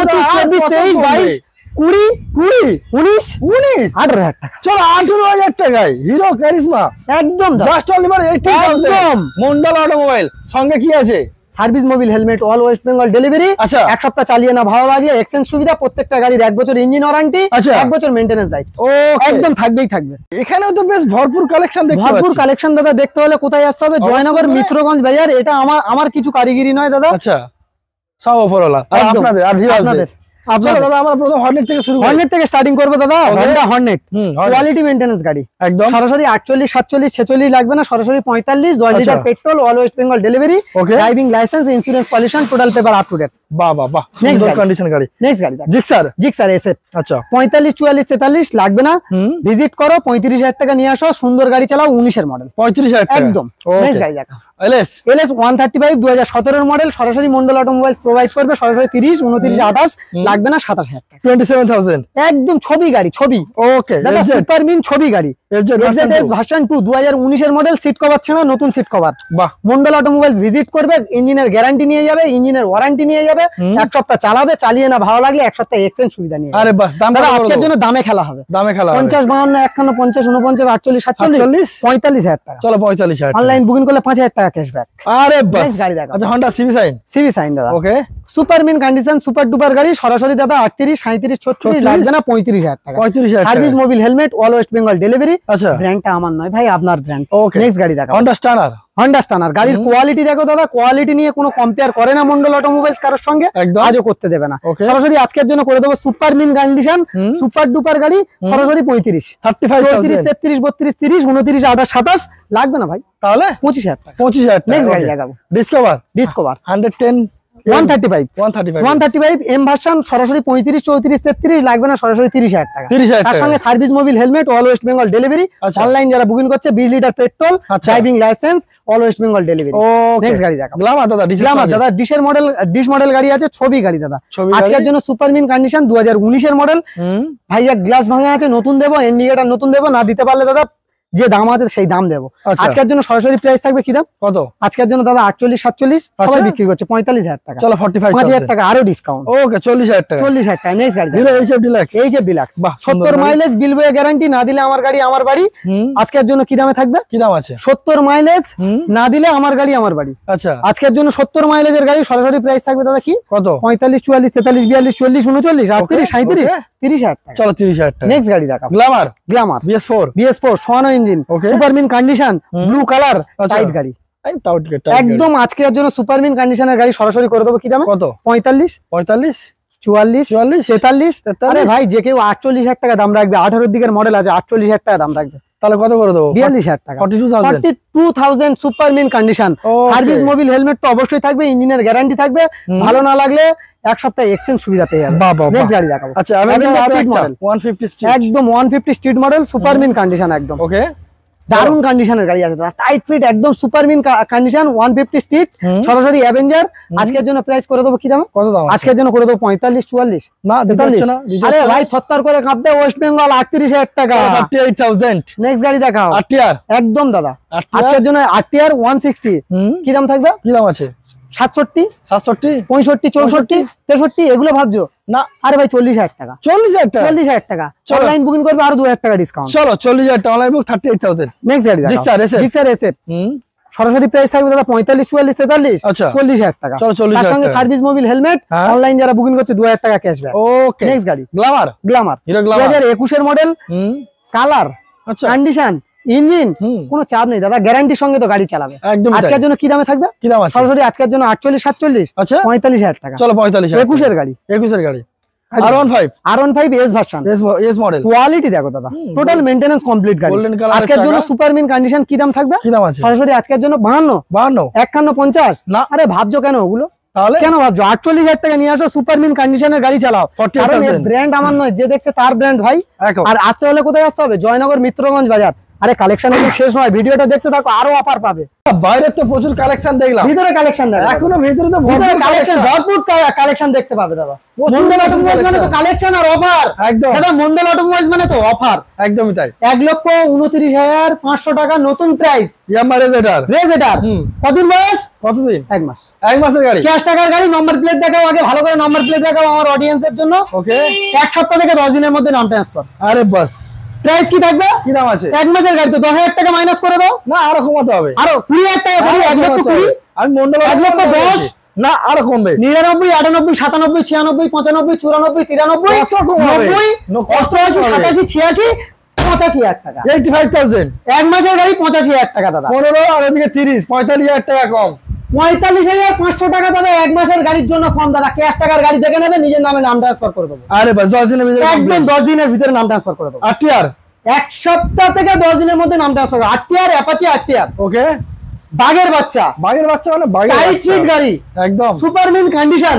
25, 24, 23, 22, 20, 19, 18,000 টাকা। চলো 18,000 টাকায় হিরো কারিশমা একদম জাস্ট অনলি ফর 80,000 একদম। মন্ডল অটোমোবাইল সঙ্গে কি আছে? Service Mobil helmet, all West Bengal delivery. আচ্ছা। এক সপ্তাহ চালিয়ে না ভালো লাগলে এক্সচেঞ্জ সুবিধা, প্রত্যেকটা গাড়ির 1 বছর ইঞ্জিন ওয়ারেন্টি, আচ্ছা। 1 বছর মেইনটেনেন্স দায়িত্ব ওকে একদম থাকবেই থাকবে। এখানেও তো বেশ ভরপুর কালেকশন দেখতে ভরপুর পাচ্ছি। কালেকশন দাদা দেখতে হলে কোথায় আসতে হবে? জয়নগর মিত্রগঞ্জ বাজার। এটা আমার কিছু কারিগরি নয় দাদা, আচ্ছা সব ওপরওয়ালা আর একদম। আপনাদের আর ভিউয়ারদের। আপনাদের। চলো দাদা আমরা প্রথম হর্নেট থেকে শুরু করি। হর্নেট থেকে স্টার্টিং করবো দাদা। Honda Hornet Hornet। Quality maintenance গাড়ি, একদম সরাসরি 48, 47, 46 লাগবে না, সরাসরি 45, 10 লিটার আচ্ছা। Petrol, all West Bengal delivery, Okay। Driving licence, insurance pollution, total paper up to date. বাহ বাহ বাহ Next সুন্দর গাড়ি। কন্ডিশন গাড়ি। নেক্সট গাড়ি জিক্সার জিক্সার এসএফ আচ্ছা 45, 44, 43 লাগবে না, হুম ভিজিট করো, 35,000 টাকা নিয়ে আসো, সুন্দর গাড়ি চালাও, 19 এর মডেল 35,000 টাকা একদম। নেক্সট গাড়ি দেখা এলএস এলএস 135 2017 এর মডেল, সরাসরি মন্ডল অটোমোবাইলস প্রোভাইড করবে, সরাসরি 30, 29, 28 লাগবে না, 27,000 টাকা 27,000 একদম। ছবি গাড়ি, ছবি ওকে দাদা, সুপার মিন ছবি গাড়ি, এফজেড এফজেড ভার্সন 2 2019 এর মডেল, সিট কভার ছাড়া, নতুন সিট কভার। বাহ মন্ডল অটোমোবাইলস ভিজিট করবে, ইঞ্জিনের গ্যারান্টি নিয়ে যাবে, ইঞ্জিনের ওয়ারেন্টি নিয়ে যাবে, 1 সপ্তাহ চালাবে, চালিয়ে না ভালো লাগলে 1 সপ্তাহ এক্সচেঞ্জ সুবিধা নিয়ে যাবে। আরে বাস দাম দাদা আজকের জন্য দামে খেলা হবে, দামে খেলা হবে। 50, 52, 51, 50, 49, 48, 47, 45,000 টাকা। চলো 45,000 অনলাইন বুকিং করলে 5,000 টাকা ক্যাশব্যাক। আরে বাস Next গাড়ি দেখাও। আচ্ছা Honda CB Shine CB Shine দাদা, okay super mint condition, super duper গাড়ি, সরাসরি দাদা 38, 37, 36 লাগবে না, 35,000 টাকা। 35,000 সার্ভিস টাকা Mobil helmet, all West Bengal delivery. আচ্ছা ব্র্যান্ডটা আমার নয় ভাই, আপনার ব্র্যান্ড। Okay। নেক্সট গাড়ি দেখাও। হন্ডা স্টানার হন্ডা স্টানার গাড়ির কোয়ালিটি দেখো দাদা, কোয়ালিটি নিয়ে কোনো কম্পেয়ার করে না মন্ডল অটোমোবাইলস কারোর সঙ্গে, একদম। আজও করতে দেবে না। Okay। সরাসরি আজকের জন্য করে দেবো super mint condition, super duper গাড়ি, সরাসরি 35, 35,000 33, 32, 30, 29, 28, 27 লাগবে না ভাই, তাহলে 25,000 টাকা। 25,000 টাকা নেক্সট গাড়ি দেখাবো। ডিসকভার ডিসকভার 110 135 135 135 এম ভার্সন, সরাসরি 35, 34, 33 লাগবে না, সরাসরি 30,000 টাকা। 30,000 তার টাকা সঙ্গে service Mobil helmet, all West Bengal delivery, আচ্ছা। অনলাইন যারা বুকিং করছে 20 লিটার পেট্রোল, আচ্ছা। Driving licence, all West Bengal delivery. Okay next গাড়ি দেখাবো। গ্ল্যামার দাদা গ্ল্যামার দাদা, ডিশের মডেল, ডিশ মডেল গাড়ি আছে, ছবি গাড়ি দাদা, ছবি আজকের গাড়ি। জন্য সুপার মিন কন্ডিশন 2019 এর মডেল। ভাইয়া গ্লাস ভাঙা আছে, নতুন দেবো, ইন্ডিকেটর নতুন দেবো, না দিতে পারলে দাদা যে দাম আছে সেই দাম দেবো। আচ্ছা। আজকের জন্য সরাসরি প্রাইস থাকবে কি দাম? কত? আজকের জন্য দাদা 48, 47 সবাই আচ্ছা। বিক্রি করছে 45,000 টাকা। চলো 45,000 5,000 টাকা আরো ডিসকাউন্ট, ওকে 40,000 টাকা 40,000 টাকা। নেক্সট গাড়ি হিরো এইচএফ ডিলাক্স এই যে বিলাক্স, বাহ, সুন্দর 70 গাড়ি। মাইলেজ, বিলবয়ে গ্যারান্টি, না দিলে আমার গাড়ি আমার বাড়ি। আজকের জন্য কি দামে থাকবে? কি দাম আছে? 70 মাইলেজ না দিলে আমার গাড়ি আমার বাড়ি। আচ্ছা আজকের জন্য 70 মাইলেজের গাড়ি সরাসরি প্রাইস থাকবে দাদা কি? কত? 45, 44, 43, 42, 40, 39, 38, 37, okay। 30,000 টাকা। চলো 30,000 টাকা নেক্সট গাড়ি দেখাবো। গ্ল্যামার গ্ল্যামার BS4 BS4 সোয়ানো engine, Okay। Super mint condition, blue colour, আচ্ছা। টাইট গাড়ি এই তাও টিকেট একদম। আজকের জন্য সুপার মিন কন্ডিশনের গাড়ি সরাসরি করে দেবো কি দামে? কত? 45, 45 44, 44, 43। 43। আরে ভাই যে কেউ 48,000 টাকা দাম রাখবে, 18 দিকের মডেল আছে, 48,000 টাকা দাম রাখবে, তাহলে কত করে দেবো? 42,000 টাকা। 42,000 42,000 super mint condition. Okay। Service Mobil helmet তো অবশ্যই থাকবে, ইঞ্জিনের গ্যারান্টি থাকবে, ভালো না লাগলে 1 সপ্তাহ এক্সচেঞ্জ সুবিধা পেয়ে যাবে। বাহ, বাহ, নেক্সট বাহ। গাড়ি দেখাবো। আচ্ছা আমি Avenger আরো street একটা model। 150 স্ট্রিট একদম 150 street model, super mint condition একদম। ওকে দারুন কন্ডিশনের গাড়ি আছে, টাইট ফিট একদম সুপার মিন কন্ডিশন, 150 স্ট্রিট, সরাসরি অ্যাভেঞ্জার। আজকের জন্য প্রাইস করে দেবো কি দামে? কত দাম আছে? আজকের জন্য করে দেবো 45, 44, না দিতে 43। হচ্ছে না, দিতে আরে হচ্ছে না। ভাই থরথর করে কাঁপবে ওয়েস্ট বেঙ্গল, 38,000 টাকা। 38,000 নেক্সট গাড়ি দেখাও। আরটিআর একদম দাদা, RTR? আজকের জন্য RTR 160 কি দাম থাকবে? কি দাম আছে? 67, 67 65, 64, 63 এগুলো ভাবছো না আরে ভাই 40,000 টাকা। 40,000 টাকা 40,000 টাকা চলো। অনলাইন বুকিং করবে, আরো 2,000 টাকা ডিসকাউন্ট। চলো 40,000 টাকা অনলাইন বুক 38,000 নেক্সট গাড়ি দেখাও। Gixxer SF। Gixxer SF সরাসরি প্রাইস থাকবে দাদা 45, 44, 43, আচ্ছা। 40,000 টাকা। চলো 40,000 তার সঙ্গে টাকা। সার্ভিস মোবিল হেলমেট, হ্যাঁ। অনলাইন যারা বুকিং করছে 2,000 টাকা ক্যাশব্যাক। ওকে নেক্সট গাড়ি গ্ল্যামার গ্ল্যামার, হিরো গ্ল্যামার 2021 এর মডেল, কালার, আচ্ছা কন্ডিশন, ইঞ্জিন, হুম। কোনো চাপ নেই দাদা, গ্যারান্টির সঙ্গে তো গাড়ি চালাবে। একদম আজকের জন্য কি দামে থাকবে? কি দাম আছে? সরাসরি আজকের জন্য 48, 47, আচ্ছা 45,000 টাকা। চলো 45,000 21 এর গাড়ি, 21 এর গাড়ি R15 R15 S version, S model quality দেখো দাদা, টোটাল মেইনটেনেন্স কমপ্লিট গাড়ি। Golden color আজকের জন্য চাকা। সুপার মিন কন্ডিশন কি দাম থাকবে? কি দাম আছে? সরাসরি আজকের জন্য 52, 52 51, 50 না। আরে ভাবছো কেন ওগুলো? তাহলে কেন ভাবছো? 48,000 টাকা নিয়ে আসো, সুপার মিন কন্ডিশনের গাড়ি চালাও। 48,000 কারণ ব্র্যান্ড আমার নয়, যে দেখছে তার ব্র্যান্ড ভাই। একদম আর আসতে হলে কোথায় আসতে হবে? জয়নগর মিত্রগঞ্জ বাজার। আরে কালেকশন এখনো শেষ নয়, ভিডিওটা দেখতে থাকো, আরো অফার পাবে। বাইরে তো প্রচুর কালেকশন দেখলাম, ভিতরে কালেকশন দেখো, এখনো ভিতরে তো কালেকশন ভরপুর কালেকশন দেখতে পাবে দাদা। প্রচুর মন্ডল অটোমোবাইলস মানে তো collection। কালেকশন আর অফার একদম দাদা। মন্ডল অটোমোবাইলস মানে তো অফার, একদমই তাই। 1,29,500 টাকা নতুন প্রাইস। ইয়ামাহা রেজেডার কতদিন বয়স? কতদিন? 1 মাস। 1 মাসের গাড়ি, ক্যাশ টাকার গাড়ি। নম্বর প্লেট দেখাও আগে, ভালো করে নম্বর প্লেট দেখাও আমার অডিয়েন্সের জন্য। ওকে 1 সপ্তাহ থেকে 10 দিনের মধ্যে নাম ট্রান্সফার। আরে বাস, প্রাইস কি থাকবে? কি দাম আছে? 1 মাসের গাড়ি তো 10,000 টাকা মাইনাস করে দাও না আরো কমাতে হবে, আরো 20,000 টাকা করি। 1,20,000। আমি মন্ডল 1,10,000 না আরো কমবে। 99, 98, 97, 96, 95, 94, 93, কত কমাবে? 90, 88, 87, 86, 85,000 টাকা। 85,000 1 মাসের গাড়ি 85,000 টাকা দাদা। 15 আর ওদিকে 30, 45,000 টাকা কম। 45,500 টাকা দাদা 1 মাসের গাড়ির জন্য কম দাদা। ক্যাশ টাকার গাড়ি দেখে নেবে, নিজের নামে নাম ট্রান্সফার করে দেবো। আরে বাস 10 দিনের ভিতরে একদম 10 দিনের ভিতরে নাম ট্রান্সফার করে দেবো। আরটিআর 1 সপ্তাহ থেকে 10 দিনের মধ্যে নাম ট্রান্সফার করবো। আরটিআর, অ্যাপাচি আরটিআর, ওকে। বাগের বাচ্চা, বাগের বাচ্চা মানে বাগের টাইট বাচ্চা সিট গাড়ি, একদম সুপার মিন কন্ডিশন,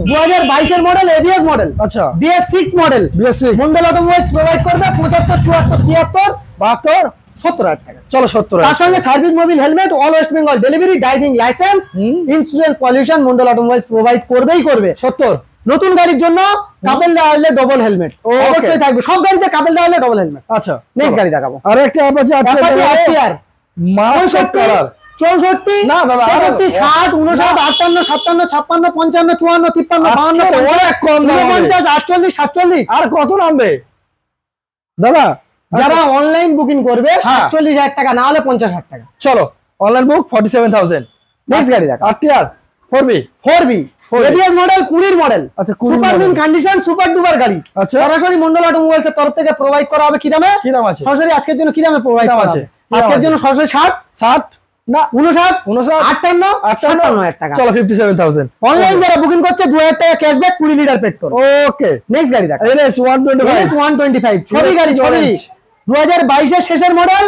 2022 এর মডেল, এবিএস মডেল, আচ্ছা BS6 model. BS6 Mondal automobiles provide করবে 75, 74, 73, 72 70,000 টাকা। চলো 70। তার সঙ্গে service, Mobil, helmet, all West Bengal delivery, driving licence, insurance, pollution Mondal automobiles provide করবেই করবে। 70 নতুন গাড়ির জন্য কাপল দেওয়া হলে ডবল হেলমেট Okay. অবশ্যই থাকবে। সব গাড়িতে কাপল দেওয়া হলে ডবল হেলমেট। আচ্ছা নেক্সট গাড়ি দেখাবো, আর একটা Apache Apache RTR. Master colour 64, না দাদা, 64, 60, 59, 58, 57, 56, 55, 54, 53, 52, আজকে অনেক কম দাম হবে। 49, 48, 47। আর কত নামবে দাদা? যারা অনলাইন বুকিং করবে হ্যাঁ। 47,000 টাকা, না হলে 50,000 টাকা। চলো অনলাইন বুক 47,000। নেক্সট গাড়ি দেখা, RTR 4B 4B, ABS model, 20 model, আচ্ছা 20 সুপার model। মিন কন্ডিশন, সুপার ডুপার গাড়ি। আচ্ছা। সরাসরি মন্ডল অটোমোবাইলস এর তরফ থেকে প্রোভাইড করা হবে। কি দামে? কি দাম আছে? সরাসরি আজকের জন্য কি দামে প্রোভাইড কি দাম করা আছে? আছে? কি দাম আজকের আছে? জন্য সরাসরি 60, 60 না 59, 59, 58, 57,000 টাকা। চলো 57,000। অনলাইন যারা বুকিং করছে 2,000 টাকা ক্যাশব্যাক, 20 লিটার পেট্রোল। ওকে নেক্সট গাড়ি দেখা, NS 125 125, ছবি গাড়ি, ছবি 2022 এর শেষের মডেল,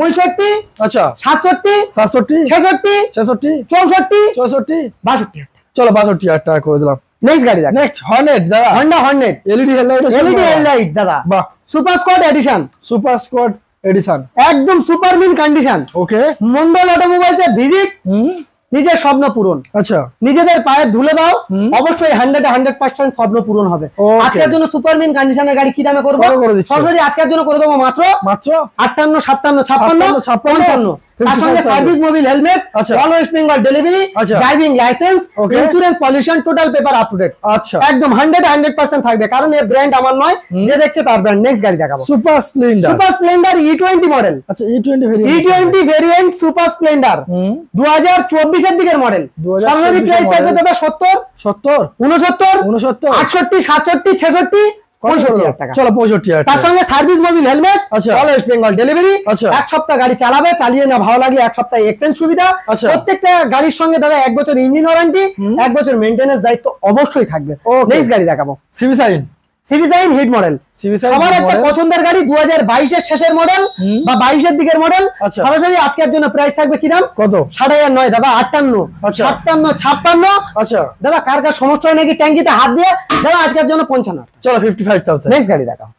65, আচ্ছা 67, 67 66, 66 64, 64 62। চলো 62,000 টাকা করে দিলাম। নেক্সট গাড়ি দেখা, নেক্সট হর্নেট দাদা, Honda Hornet, LED headlight, LED headlight দাদা, বাহ, super squad edition, super squad edition, একদম super mint condition. Okay Mondal automobiles এ ভিজিট, নিজের স্বপ্ন পূরণ, আচ্ছা নিজেদের পায়ে ধুলে দাও, অবশ্যই 100% স্বপ্ন পূরণ হবে। Okay. আজকের জন্য সুপার মিন কন্ডিশনের গাড়ি কি দামে করবো? কত করে দিচ্ছ? সরাসরি আজকের জন্য করে দেবো মাত্র মাত্র 58, 57, 56, 55। তার সঙ্গে 55,000 সার্ভিস, মোবিল, হেলমেট, আচ্ছা। অল ওয়েস্ট বেঙ্গল ডেলিভারি, আচ্ছা। Driving licence, Okay. Insurance, pollution, total paper up to date. আচ্ছা একদম 100% থাকবে, কারণ এই ব্র্যান্ড আমার নয়, যে দেখছে তার ব্র্যান্ড। নেক্সট গাড়ি দেখাবো, super Splendor, super Splendor E20 model, আচ্ছা E20 E20 variant super Splendor, 2024 এর দিকের মডেল। 2024 সরাসরি প্রাইস থাকবে দাদা 70, 70 69, 69 68, 67, 66, 65,000 টাকা। চলো 65,000 তার সঙ্গে সার্ভিস, মোবিল, হেলমেট, আচ্ছা। All West Bengal delivery. আচ্ছা। 1 সপ্তাহ গাড়ি চালাবে, চালিয়ে না ভালো লাগে 1 সপ্তাহ এক্সচেঞ্জ সুবিধা। আচ্ছা। প্রত্যেকটা গাড়ির সঙ্গে দাদা 1 বছর ইঞ্জিন ওয়ারেন্টি, 1 বছর মেইনটেনেন্স দায়িত্ব অবশ্যই থাকবে। Okay. নেক্সট গাড়ি দেখাবো, CB Shine, CB Shine hit model. CB Shine আমার একটা পছন্দের গাড়ি, 2022 এর শেষের মডেল বা 22 এর দিকের মডেল। আচ্ছা। সরাসরি আজকের জন্য প্রাইস থাকবে কি দাম? কত? 60,000 নয় দাদা, 58, আচ্ছা। 57, 56। আচ্ছা দাদা কার কার সমস্যা হয় নাকি ট্যাঙ্কিতে হাত দিয়ে, দাদা আজকের জন্য 55। চলো 55,000। নেক্সট গাড়ি দেখাও,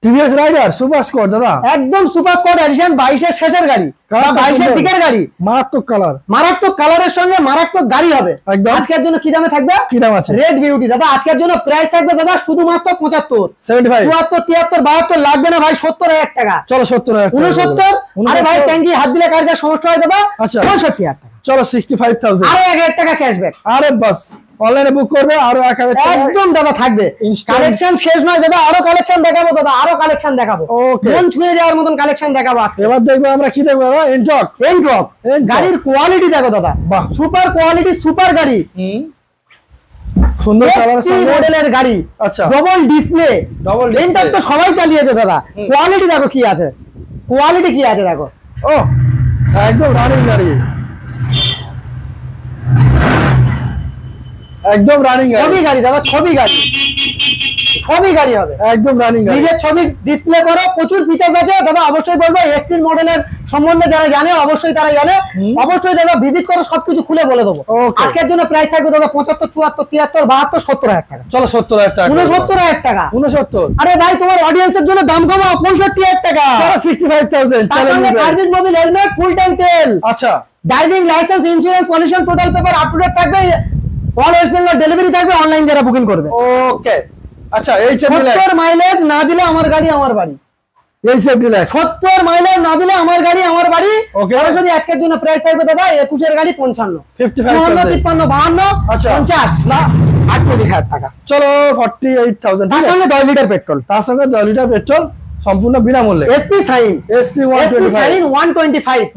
টিভিএস রাইডার সুপার স্কোয়াড দাদা, একদম সুপার স্কোয়াড এডিশন, 22 এর শেষের গাড়ি বা কালারটা 22 এর সুন্দর। দিকের গাড়ি। মারাত্মক কালার, মারাত্মক কালারের সঙ্গে মারাত্মক গাড়ি হবে। একদম। আজকের জন্য কি দামে থাকবে? কি দাম আছে? রেড বিউটি দাদা, আজকের জন্য প্রাইস থাকবে দাদা শুধুমাত্র 75, 75 74, 73, 72 লাগবে না ভাই, 70,000 টাকা। চলো 70,000 টাকা। 69, আরে ভাই ট্যাঙ্কি হাত দিলে কার কার সমস্যা হয় দাদা? আচ্ছা। 65,000 টাকা। চলো 65,000। আরো 1,000 টাকা ক্যাশব্যাক। আরে বাস অনলাইনে বুক করবে আরো 1,000 টাকা। একদম দাদা থাকবে। Instant- কালেকশন শেষ নয় দাদা, আরো কালেকশন দেখাবো দাদা, আরো কালেকশন দেখাবো। Okay. মন ছুঁয়ে যাওয়ার মতন কালেকশন দেখাবো আজকে। এবার দেখবো আমরা কি দেখবো দাদা, এনটক এনট্রক N-Top। গাড়ির কোয়ালিটি দেখো দাদা, বাহ। সুপার কোয়ালিটি, সুপার গাড়ি, সুন্দর কালার ST মডেলের গাড়ি, আচ্ছা। Double display. Double display। এনট্রক তো সবাই চালিয়েছে দাদা, কোয়ালিটি দেখো কি আছে, কোয়ালিটি কি আছে দেখো। ও একদম রানিং গাড়ি, একদম রানিং গাড়ি। ছবি গাড়ি দাদা, ছবি গাড়ি। সবই গাড়ি হবে, একদম রানিং গাড়ি। নিজের ছবি ডিসপ্লে করো, প্রচুর ফিচার্স আছে দাদা। অবশ্যই বলবো এক্সট্রিম মডেলের সম্বন্ধে যারা জানে অবশ্যই তারা জানে, অবশ্যই দাদা ভিজিট করো, সবকিছু খুলে বলে দেবো। Okay. আজকের জন্য প্রাইস থাকবে দাদা 75, 74, 73, 72, 70,000 টাকা। চলো 70,000 টাকা, 69,000 টাকা। 69। আরে ভাই তোমার অডিয়েন্সের জন্য দাম কমাও, 65,000 টাকা। চলো 65,000 তার সঙ্গে service Mobil helmet, full tank তেল, আচ্ছা driving licence, insurance, pollution, total paper up to date থাকবে। অল ওয়েস্ট বেঙ্গল ডেলিভারি থাকবে, অনলাইন যারা বুকিং করবে। ওকে আচ্ছা এই 70 মাইলেজ না দিলে আমার গাড়ি আমার বাড়ি। এই সেফটি ল্যাক্স 70 মাইলেজ না দিলে আমার গাড়ি আমার বাড়ি। Okay. সরাসরি আজকের জন্য প্রাইস থাকবে দাদা 21 এর গাড়ি 55, 55,000 53, 52, আচ্ছা। 50 না 48,000 টাকা। চলো 48,000 তার সঙ্গে 10 লিটার পেট্রোল, তার সঙ্গে 10 লিটার পেট্রোল সম্পূর্ণ বিনামূল্যে। SP Shine, SP SP 125 Shine 125,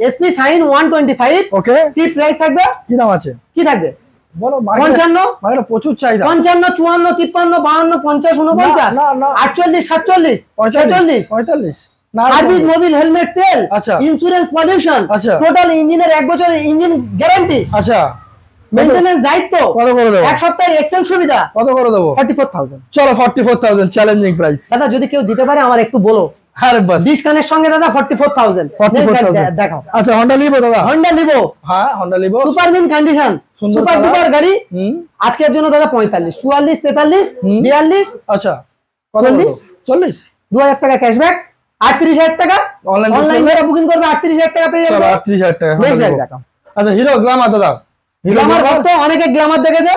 SP Shine 125। Okay কি প্রাইস থাকবে? কি দাম আছে কি থাকবে? বলো 55, মানে প্রচুর চাহিদা। 55, 54, 53, 52, 50, 49, না, না। 48, 47, 46। 45 না সার্ভিস মোবিল হেলমেট তেল, আচ্ছা। ইন্স্যুরেন্স পলিউশন, আচ্ছা। টোটাল ইঞ্জিনের 1 বছর ইঞ্জিন গ্যারান্টি, আচ্ছা মেইনটেনেন্স দায়িত্ব, কত করে দেবো? এক সপ্তাহে এক্সচেঞ্জ সুবিধা, কত করে দেবো? 44,000। চলো 44,000 চ্যালেঞ্জিং প্রাইস। দাদা যদি কেউ দিতে পারে আমার একটু বলো। আরে বাস ডিসকাউন্টের সঙ্গে দাদা 44,000। 44,000 দেখাও। আচ্ছা হোন্ডা লিভো দাদা। হন্ডা লিভো, হ্যাঁ Honda Livo super mint condition, সুন্দর সুপার colour। ডুপার গাড়ি। আজকের জন্য দাদা 45, 44, 43, 42, আচ্ছা কত 40? 40 2,000 টাকা ক্যাশব্যাক, 38,000 টাকা Online অনলাইন booking যারা বুকিং করবে 38,000 টাকা পেয়ে চলো যাবে। 38,000 টাকা Next Honda গাড়ি Livo। দেখাও। আচ্ছা হিরো গ্ল্যামার দাদা। গ্ল্যামার ভক্ত অনেকে গ্ল্যামার দেখেছে,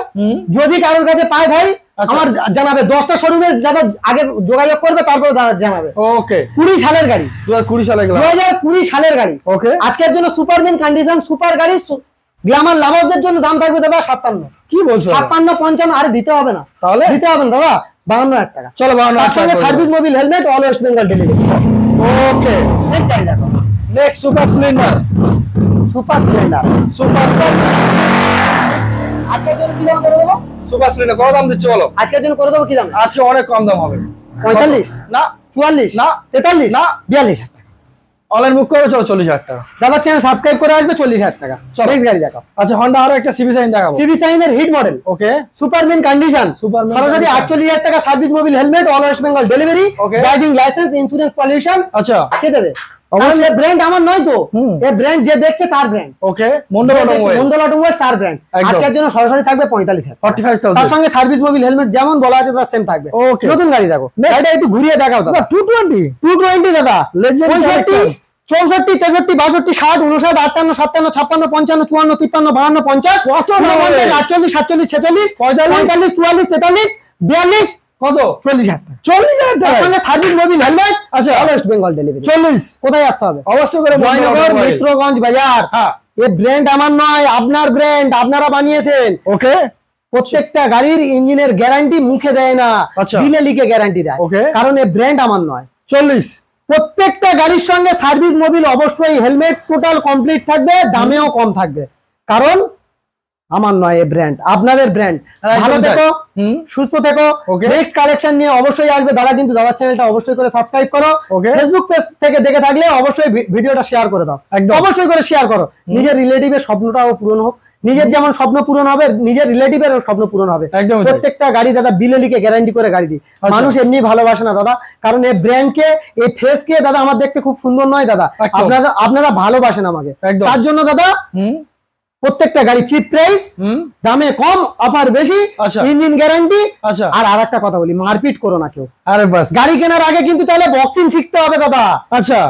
যদি কারোর কাছে পায় ভাই আচ্ছা। আমার জানাবে। 10টা শোরুমে দাদা আগে যোগাযোগ করবে, তারপর জানাবে। ওকে 20 সালের গাড়ি, 2020 সালে গেলাম। 2020 সালের গাড়ি। ওকে আজকের জন্য সুপার মিন কন্ডিশন সুপার গাড়ি, গ্ল্যামার লাভারদের জন্য দাম থাকবে দাদা 57, কি বলছো দাদা? 56, 55। আরে দিতে হবে না, তাহলে দিতে হবে না দাদা, 52,000 টাকা। চলো 52,000 তার সঙ্গে টাকা service Mobil helmet, all West Bengal delivery. Okay next গাড়ি দেখো, next super Splendor. Super Splendor. Super আজকের জন্য কি দাম করে দেবো? সুপার স্প্লেন্ডার কত দাম দিচ্ছ বলো? আজকের জন্য করে দেবো কি দাম? আচ্ছা অনেক কম দাম হবে। 45, না 44, না, 43, না। 42,000 টাকা। অনলাইন বুক করে চলো 40,000 টাকা। দাদা চ্যানেল সাবস্ক্রাইব করে আসবে, 40,000 টাকা। চলো। নেক্সট গাড়ি দেখাও, আচ্ছা হোন্ডা আরো একটা সিবি সাইন দেখাবো। সিবি সাইনের hit model, okay super mint condition, Super mint সরাসরি condition। 48,000 টাকা, service Mobil helmet, all West Bengal delivery, Okay. Driving licence, insurance, pollution আচ্ছা কে দেবে? অবশ্যই। অবশ্যই ব্র্যান্ড আমার নয় তো, হুম। এই ব্র্যান্ড যে দেখছে তার ব্র্যান্ড, ওকে মন্ডল অটোমোবাইল মন্ডল অটোমোবাইল তার ব্র্যান্ড। একদম। আজকের জন্য সরাসরি থাকবে 45,000। তার 45,000 সঙ্গে সার্ভিস মোবিল হেলমেট যেমন বলা আছে তার সেম থাকবে। Okay. নতুন গাড়ি দেখো, Next. গাড়িটা একটু ঘুরিয়ে দেখাও দাদা। 220 220 দাদা, Legend 65, collection। 64, 63, 62, 60, 59, 58, 57, 56, 55, 54, 53, 52, 50, কত দাম হবে? 48, 47, 46, 45, 45, 44, 43, 42, কত 40,000 টাকা। 40,000 তার টাকা। সঙ্গে সার্ভিস মোবিল হেলমেট, আচ্ছা। All West Bengal delivery. 40 কোথায় আসতে হবে? অবশ্যই করে মন্ডল জয়নগর, অটোমোবাইল। মিত্রগঞ্জ বাজার। হ্যাঁ এই ব্র্যান্ড আমার নয়, আপনার ব্র্যান্ড, আপনারা বানিয়েছেন। ওকে প্রত্যেকটা গাড়ির ইঞ্জিনের গ্যারান্টি মুখে দেয় না, আচ্ছা। দিলে লিখে গ্যারান্টি দেয়। Okay. কারণ এই ব্র্যান্ড আমার নয়। 40 প্রত্যেকটা গাড়ির সঙ্গে সার্ভিস মোবিল অবশ্যই, হেলমেট টোটাল কমপ্লিট থাকবে, দামেও কম থাকবে। কারণ আমার নয় এই ব্র্যান্ড, আপনাদের ব্র্যান্ড। একদম ভালো তাই। থেকো, হুম। সুস্থ থেকো। Okay. নেক্সট কালেকশন নিয়ে অবশ্যই আসবে দাদা, কিন্তু দাদার চ্যানেলটা অবশ্যই করে সাবস্ক্রাইব করো। Okay. ফেসবুক পেজ থেকে দেখে থাকলে অবশ্যই ভিডিওটা শেয়ার করে দাও, একদম। অবশ্যই করে শেয়ার করো। নিজের রিলেটিভের স্বপ্নটাও পূরণ হোক, নিজের যেমন স্বপ্ন পূরণ হবে, নিজের রিলেটিভের স্বপ্ন পূরণ হবে। একদমই তাই। প্রত্যেকটা গাড়ি দাদা বিলে লিখে গ্যারান্টি করে গাড়ি দিই। আচ্ছা। মানুষ এমনি ভালোবাসে না দাদা, কারণ এই ব্র্যান্ডকে, এই ফেসকে দাদা আমার দেখতে খুব সুন্দর নয় দাদা, একদম। আপনারা ভালোবাসেন আমাকে। একদম। তার জন্য দাদা হুম প্রত্যেকটা গাড়ি চিপ প্রাইস, হুম দামে কম, অফার বেশি, আচ্ছা। Engine guarantee. আচ্ছা আর আরেকটা কথা বলি, মারপিট করো না কেউ। আরে বাস গাড়ি কেনার আগে কিন্তু তাহলে বক্সিং শিখতে হবে দাদা। আচ্ছা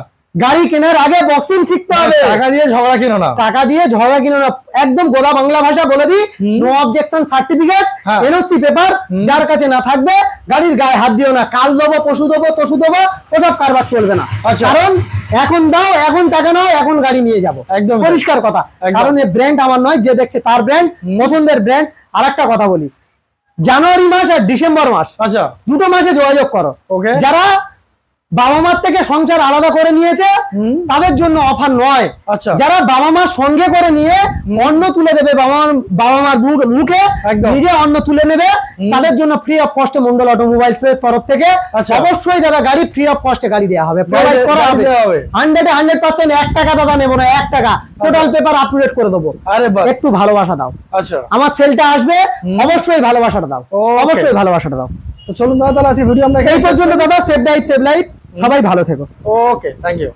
গাড়ি কেনার আগে বক্সিং শিখতে হবে। টাকা দিয়ে ঝগড়া কিনো না। টাকা দিয়ে ঝগড়া কিনো না, একদম গোদা বাংলা ভাষা বলে দিই। নো অবজেকশন সার্টিফিকেট, হ্যাঁ। এনওসি পেপার যার কাছে না থাকবে, গাড়ির গায়ে হাত দিও না। কাল দেবো, পশু দেবো, তসু দেবো, ওসব কারবার চলবে না। আচ্ছা। কারণ এখন দাও, এখন টাকা নাও, এখন গাড়ি নিয়ে যাবো, একদম তাই। পরিষ্কার কথা। একদম। কারণ এই ব্র্যান্ড আমার নয়, যে দেখছে তার ব্র্যান্ড, পছন্দের ব্র্যান্ড। আর একটা কথা বলি, জানুয়ারি মাস আর ডিসেম্বর মাস, আচ্ছা দুটো মাসে যোগাযোগ করো। ওকে যারা বাবা মার থেকে সংসার আলাদা করে নিয়েছে তাদের জন্য অফার নয়। আচ্ছা যারা বাবা মার সঙ্গে করে নিয়ে অন্ন তুলে দেবে বাবা মার মুখে, একদম। নিজে অন্ন তুলে নেবে, তাদের জন্য ফ্রি অফ কস্টে মন্ডল অটোমোবাইলস এর তরফ থেকে আচ্ছা। অবশ্যই দাদা গাড়ি ফ্রি অফ কস্টে গাড়ি দেওয়া হবে, গাড়ি প্রোভাইড করা হবে। দেওয়া হবে। 100% 1 টাকা দাদা নেবো না, 1 টাকা টোটাল পেপার আপডেট করে দেবো। আরে বাস একটু ভালোবাসা দাও, আচ্ছা আমার সেলটা আসবে, অবশ্যই ভালোবাসাটা দাও, Okay. অবশ্যই ভালোবাসাটা দাও। তো চলুন দাদা, তাহলে আজকে ভিডিও আমরা এই পর্যন্ত দাদা, সেভ লাইট সবাই ভালো থেকো। ওকে, থ্যাংক ইউ।